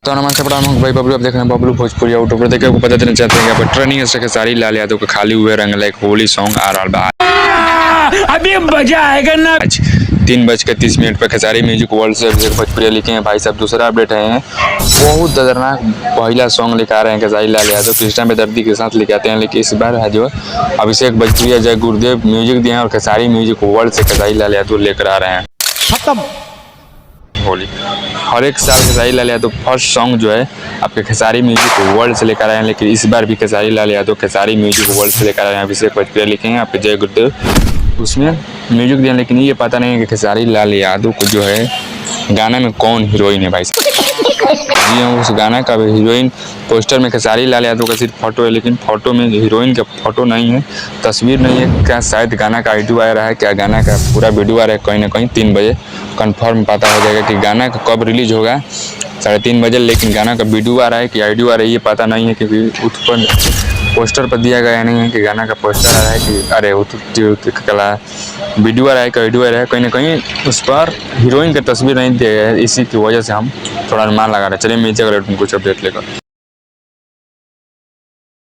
तो नमन से बड़ा भाई बबलू। अब देख रहे हैं बबलू भोजपुरी यूट्यूब पर। देखिए आपको पता चलना चाहते हैं कि ट्रेनिंग से खेसारी लाल यादव का खाली हुए रंग लाइक होली सॉन्ग आ रहा है। अभी मजा आएगा ना। आज 3:30 पर खेसारी म्यूजिक वर्ल्ड से अभिषेक भोजपुरी लिखे हैं भाई साहब। दूसरा अपडेट है, बहुत खतरनाक पहला सॉन्ग लेकर आ रहे हैं खेसारी लाल यादव। कृष्णा बेदर्दी के साथ लेके आते हैं, लेकिन इस बार है जो अभिषेक भोजपुरी जय गुरुदेव म्यूजिक दिए हैं और खेसारी म्यूजिक वर्ल्ड से खेसारी लाल यादव लेकर आ रहे हैं खत्म होली। हर एक साल खेसारी लाल यादव फर्स्ट सॉन्ग जो है आपके खेसारी म्यूजिक वर्ल्ड से लेकर आए हैं, लेकिन इस बार भी खेसारी लाल यादव खेसारी म्यूजिक वर्ल्ड से लेकर आए हैं। अभिषेक भोजपुरी लिखे हैं आपके जय गुरुदेव, उसमें म्यूजिक दिया, लेकिन ये पता नहीं है कि खेसारी लाल यादव को जो है गाना में कौन हीरोइन है भाई। जी हाँ, उस गाना का हीरोइन पोस्टर में खेसारी लाल यादव का सिर्फ फोटो है, लेकिन फोटो में हीरोइन का फोटो नहीं है, तस्वीर नहीं है। क्या शायद गाना का ऑडियो आ रहा है, क्या गाना का पूरा वीडियो आ रहा है। कहीं ना कहीं 3 बजे कंफर्म पता हो जाएगा कि गाना का कब रिलीज होगा, 3:30 बजे। लेकिन गाना का वीडियो आ रहा है कि ऑडियो आ रहा है ये पता नहीं है, क्योंकि उत्पन्न पोस्टर पर दिया गया नहीं है कि गाना का पोस्टर आ रहा है कि अरे कला वीडियो आ रहा है कि ऑडियो आ रहा है। कहीं ना कहीं उस पर हीरोइन का तस्वीर नहीं दिया गया है, इसी की वजह से हम थोड़ा अनुमान लगा रहे हैं। चलिए नीचे अगर कुछ अपडेट लेकर